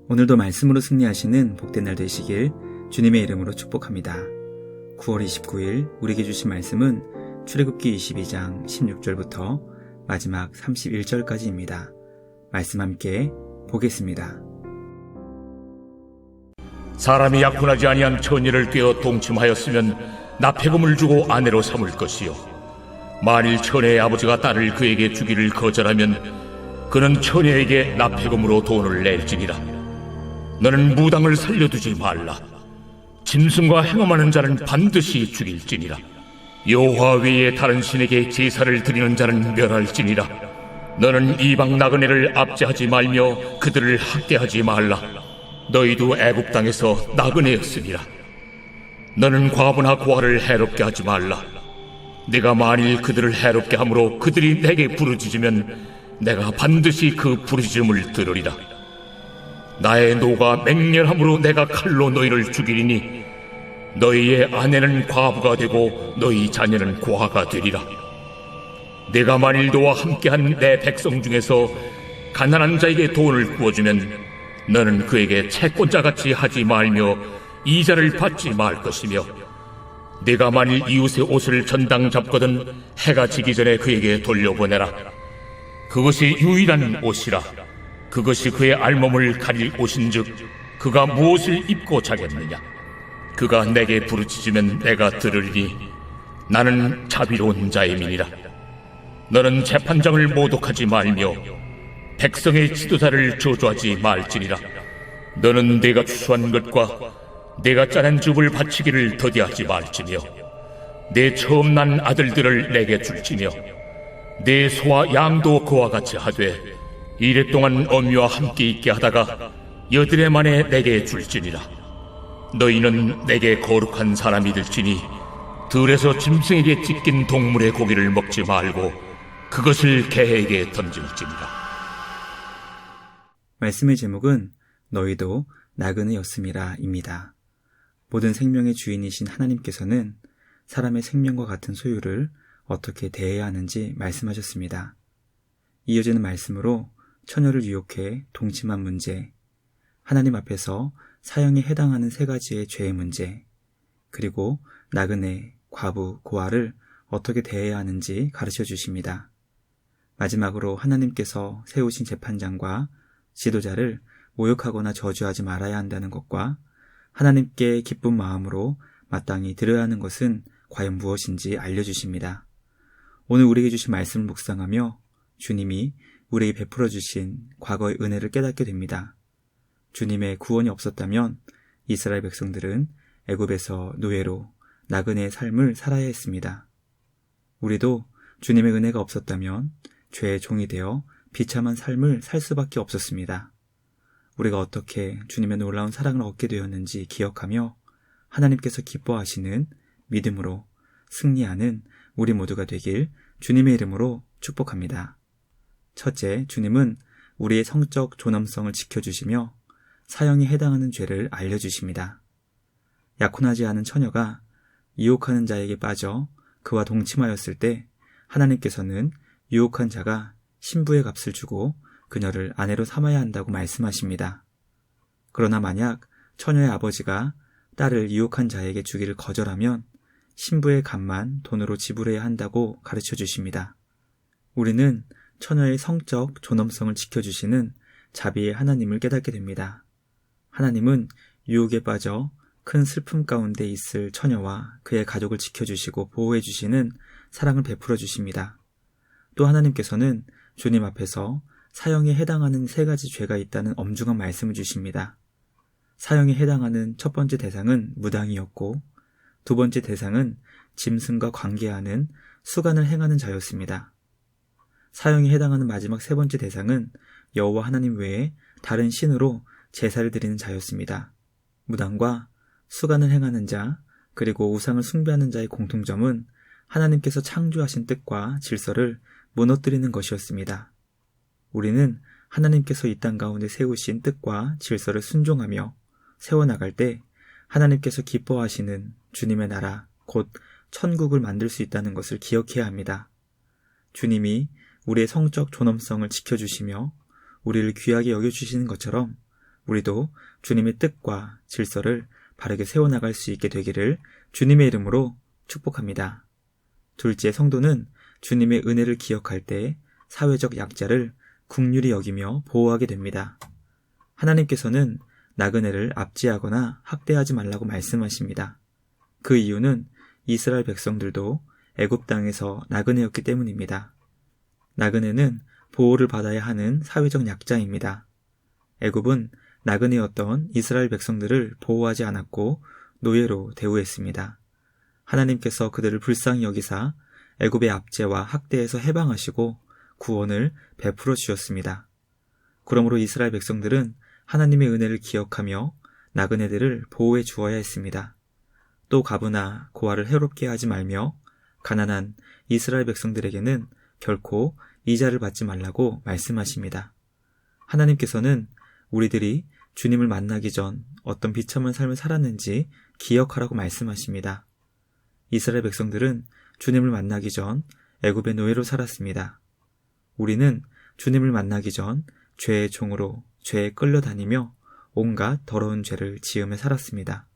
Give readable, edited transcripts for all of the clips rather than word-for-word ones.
오늘도 말씀으로 승리하시는 복된 날 되시길 주님의 이름으로 축복합니다. 9월 29일 우리에게 주신 말씀은 출애굽기 22장 16절부터 마지막 31절까지입니다. 말씀 함께 보겠습니다. 사람이 약혼하지 아니한 처녀를 꿰어 동침하였으면 납폐금을 주고 아내로 삼을 것이요, 만일 처녀의 아버지가 딸을 그에게 주기를 거절하면 그는 처녀에게 납폐금으로 돈을 낼지니라. 너는 무당을 살려두지 말라. 짐승과 행음하는 자는 반드시 죽일지니라. 여호와 외에 다른 신에게 제사를 드리는 자는 멸할지니라. 너는 이방 나그네를 압제하지 말며 그들을 학대하지 말라. 너희도 애굽 땅에서 나그네였으니라. 너는 과부나 고아를 해롭게 하지 말라. 네가 만일 그들을 해롭게 함으로 그들이 내게 부르짖으면 내가 반드시 그 부르짖음을 들으리라. 나의 노가 맹렬함으로 내가 칼로 너희를 죽이리니 너희의 아내는 과부가 되고 너희 자녀는 고아가 되리라. 내가 만일 너와 함께한 내 백성 중에서 가난한 자에게 돈을 구워주면 너는 그에게 채권자같이 하지 말며 이자를 받지 말 것이며, 내가 만일 이웃의 옷을 전당 잡거든 해가 지기 전에 그에게 돌려보내라. 그것이 유일한 옷이라. 그것이 그의 알몸을 가릴 옷인즉 그가 무엇을 입고 자겠느냐. 그가 내게 부르짖으면 내가 들으리니 나는 자비로운 자임이니라. 너는 재판장을 모독하지 말며 백성의 지도자를 저주하지 말지니라. 너는 내가 추수한 것과 내가 짜낸 줍을 바치기를 더디하지 말지며, 내 처음 난 아들들을 내게 줄지며, 내 소와 양도 그와 같이 하되 이랫동안 어미와 함께 있게 하다가 여드레 만에 내게 줄지니라. 너희는 내게 거룩한 사람이 될지니 들에서 짐승에게 찢긴 동물의 고기를 먹지 말고 그것을 개에게 던질지니라. 말씀의 제목은 너희도 나그네였음이라 입니다. 모든 생명의 주인이신 하나님께서는 사람의 생명과 같은 소유를 어떻게 대해야 하는지 말씀하셨습니다. 이어지는 말씀으로 처녀를 유혹해 동침한 문제, 하나님 앞에서 사형에 해당하는 세 가지의 죄의 문제, 그리고 나그네, 과부, 고아를 어떻게 대해야 하는지 가르쳐 주십니다. 마지막으로 하나님께서 세우신 재판장과 지도자를 모욕하거나 저주하지 말아야 한다는 것과 하나님께 기쁜 마음으로 마땅히 드려야 하는 것은 과연 무엇인지 알려주십니다. 오늘 우리에게 주신 말씀을 묵상하며 주님이 우리에게 베풀어 주신 과거의 은혜를 깨닫게 됩니다. 주님의 구원이 없었다면 이스라엘 백성들은 애굽에서 노예로 나그네의 삶을 살아야 했습니다. 우리도 주님의 은혜가 없었다면 죄의 종이 되어 비참한 삶을 살 수밖에 없었습니다. 우리가 어떻게 주님의 놀라운 사랑을 얻게 되었는지 기억하며 하나님께서 기뻐하시는 믿음으로 승리하는 우리 모두가 되길 주님의 이름으로 축복합니다. 첫째, 주님은 우리의 성적 존엄성을 지켜주시며 사형에 해당하는 죄를 알려주십니다. 약혼하지 않은 처녀가 유혹하는 자에게 빠져 그와 동침하였을 때 하나님께서는 유혹한 자가 신부의 값을 주고 그녀를 아내로 삼아야 한다고 말씀하십니다. 그러나 만약 처녀의 아버지가 딸을 유혹한 자에게 주기를 거절하면 신부의 값만 돈으로 지불해야 한다고 가르쳐 주십니다. 우리는 처녀의 성적 존엄성을 지켜주시는 자비의 하나님을 깨닫게 됩니다. 하나님은 유혹에 빠져 큰 슬픔 가운데 있을 처녀와 그의 가족을 지켜주시고 보호해주시는 사랑을 베풀어 주십니다. 또 하나님께서는 주님 앞에서 사형에 해당하는 세 가지 죄가 있다는 엄중한 말씀을 주십니다. 사형에 해당하는 첫 번째 대상은 무당이었고, 두 번째 대상은 짐승과 관계하는 수간을 행하는 자였습니다. 사형에 해당하는 마지막 세 번째 대상은 여호와 하나님 외에 다른 신으로 제사를 드리는 자였습니다. 무당과 수간을 행하는 자, 그리고 우상을 숭배하는 자의 공통점은 하나님께서 창조하신 뜻과 질서를 무너뜨리는 것이었습니다. 우리는 하나님께서 이 땅 가운데 세우신 뜻과 질서를 순종하며 세워나갈 때 하나님께서 기뻐하시는 주님의 나라, 곧 천국을 만들 수 있다는 것을 기억해야 합니다. 주님이 우리의 성적 존엄성을 지켜주시며 우리를 귀하게 여겨주시는 것처럼 우리도 주님의 뜻과 질서를 바르게 세워나갈 수 있게 되기를 주님의 이름으로 축복합니다. 둘째, 성도는 주님의 은혜를 기억할 때 사회적 약자를 긍휼히 여기며 보호하게 됩니다. 하나님께서는 나그네를 압제하거나 학대하지 말라고 말씀하십니다. 그 이유는 이스라엘 백성들도 애굽 땅에서 나그네였기 때문입니다. 나그네는 보호를 받아야 하는 사회적 약자입니다. 애굽은 나그네였던 이스라엘 백성들을 보호하지 않았고 노예로 대우했습니다. 하나님께서 그들을 불쌍히 여기사 애굽의 압제와 학대에서 해방하시고 구원을 베풀어 주셨습니다. 그러므로 이스라엘 백성들은 하나님의 은혜를 기억하며 나그네들을 보호해 주어야 했습니다. 또 가부나 고아를 해롭게 하지 말며 가난한 이스라엘 백성들에게는 결코 이자를 받지 말라고 말씀하십니다. 하나님께서는 우리들이 주님을 만나기 전 어떤 비참한 삶을 살았는지 기억하라고 말씀하십니다. 이스라엘 백성들은 주님을 만나기 전 애굽의 노예로 살았습니다. 우리는 주님을 만나기 전 죄의 종으로 죄에 끌려다니며 온갖 더러운 죄를 지으며 살았습니다.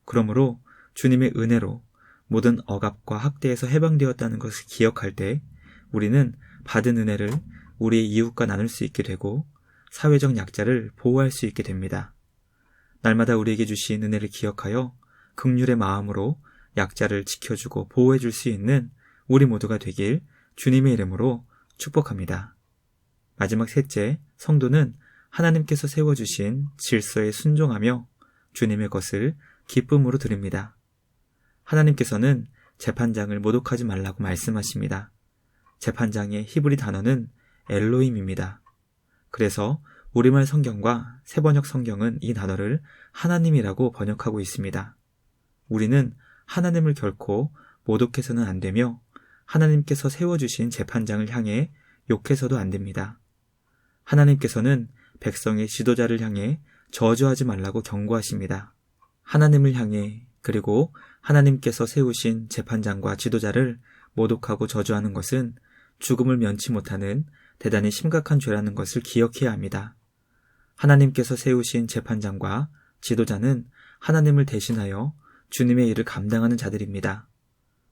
그러므로 주님의 은혜로 모든 억압과 학대에서 해방되었다는 것을 기억할 때 우리는 받은 은혜를 우리의 이웃과 나눌 수 있게 되고 사회적 약자를 보호할 수 있게 됩니다. 날마다 우리에게 주신 은혜를 기억하여 긍휼의 마음으로 약자를 지켜주고 보호해 줄 수 있는 우리 모두가 되길 주님의 이름으로 축복합니다. 마지막 셋째, 성도는 하나님께서 세워주신 질서에 순종하며 주님의 것을 기쁨으로 드립니다. 하나님께서는 재판장을 모독하지 말라고 말씀하십니다. 재판장의 히브리 단어는 엘로힘입니다. 그래서 우리말 성경과 새번역 성경은 이 단어를 하나님이라고 번역하고 있습니다. 우리는 하나님을 결코 모독해서는 안 되며 하나님께서 세워주신 재판장을 향해 욕해서도 안 됩니다. 하나님께서는 백성의 지도자를 향해 저주하지 말라고 경고하십니다. 하나님을 향해 그리고 하나님께서 세우신 재판장과 지도자를 모독하고 저주하는 것은 죽음을 면치 못하는 대단히 심각한 죄라는 것을 기억해야 합니다. 하나님께서 세우신 재판장과 지도자는 하나님을 대신하여 주님의 일을 감당하는 자들입니다.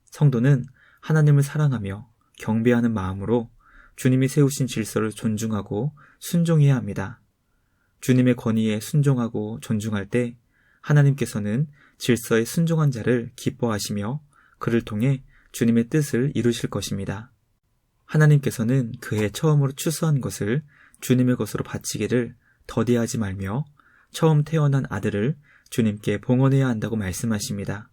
성도는 하나님을 사랑하며 경배하는 마음으로 주님이 세우신 질서를 존중하고 순종해야 합니다. 주님의 권위에 순종하고 존중할 때 하나님께서는 질서에 순종한 자를 기뻐하시며 그를 통해 주님의 뜻을 이루실 것입니다. 하나님께서는 그해 처음으로 추수한 것을 주님의 것으로 바치기를 더디하지 말며 처음 태어난 아들을 주님께 봉헌해야 한다고 말씀하십니다.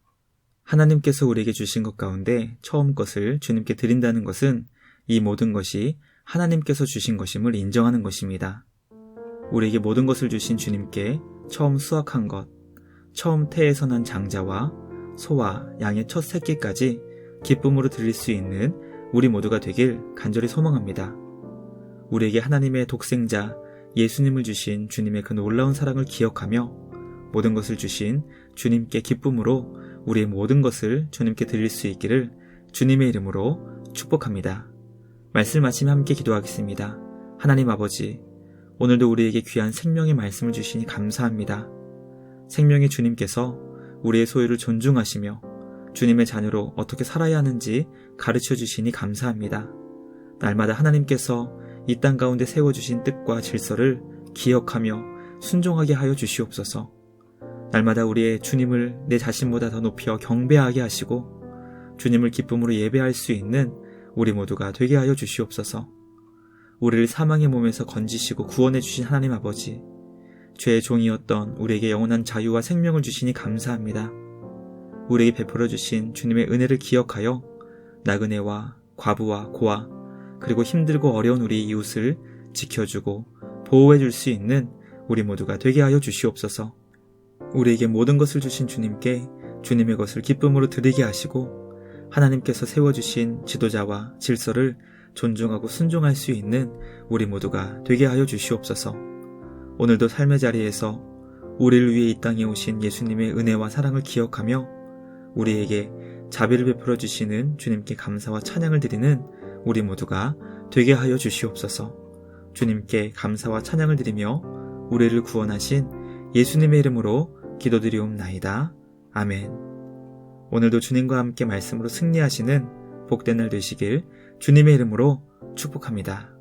하나님께서 우리에게 주신 것 가운데 처음 것을 주님께 드린다는 것은 이 모든 것이 하나님께서 주신 것임을 인정하는 것입니다. 우리에게 모든 것을 주신 주님께 처음 수확한 것, 처음 태에서 난 장자와 소와 양의 첫 새끼까지 기쁨으로 드릴 수 있는 우리 모두가 되길 간절히 소망합니다. 우리에게 하나님의 독생자 예수님을 주신 주님의 그 놀라운 사랑을 기억하며 모든 것을 주신 주님께 기쁨으로 우리의 모든 것을 주님께 드릴 수 있기를 주님의 이름으로 축복합니다. 말씀 마치며 함께 기도하겠습니다. 하나님 아버지, 오늘도 우리에게 귀한 생명의 말씀을 주시니 감사합니다. 생명의 주님께서 우리의 소유를 존중하시며 주님의 자녀로 어떻게 살아야 하는지 가르쳐 주시니 감사합니다. 날마다 하나님께서 이 땅 가운데 세워주신 뜻과 질서를 기억하며 순종하게 하여 주시옵소서. 날마다 우리의 주님을 내 자신보다 더 높여 경배하게 하시고 주님을 기쁨으로 예배할 수 있는 우리 모두가 되게 하여 주시옵소서. 우리를 사망의 몸에서 건지시고 구원해 주신 하나님 아버지, 죄의 종이었던 우리에게 영원한 자유와 생명을 주시니 감사합니다. 우리에게 베풀어 주신 주님의 은혜를 기억하여 나그네와 과부와 고아 그리고 힘들고 어려운 우리 이웃을 지켜주고 보호해 줄 수 있는 우리 모두가 되게 하여 주시옵소서. 우리에게 모든 것을 주신 주님께 주님의 것을 기쁨으로 드리게 하시고 하나님께서 세워주신 지도자와 질서를 존중하고 순종할 수 있는 우리 모두가 되게 하여 주시옵소서. 오늘도 삶의 자리에서 우리를 위해 이 땅에 오신 예수님의 은혜와 사랑을 기억하며 우리에게 자비를 베풀어 주시는 주님께 감사와 찬양을 드리는 우리 모두가 되게 하여 주시옵소서. 주님께 감사와 찬양을 드리며 우리를 구원하신 예수님의 이름으로 기도드리옵나이다. 아멘. 오늘도 주님과 함께 말씀으로 승리하시는 복된 날 되시길 주님의 이름으로 축복합니다.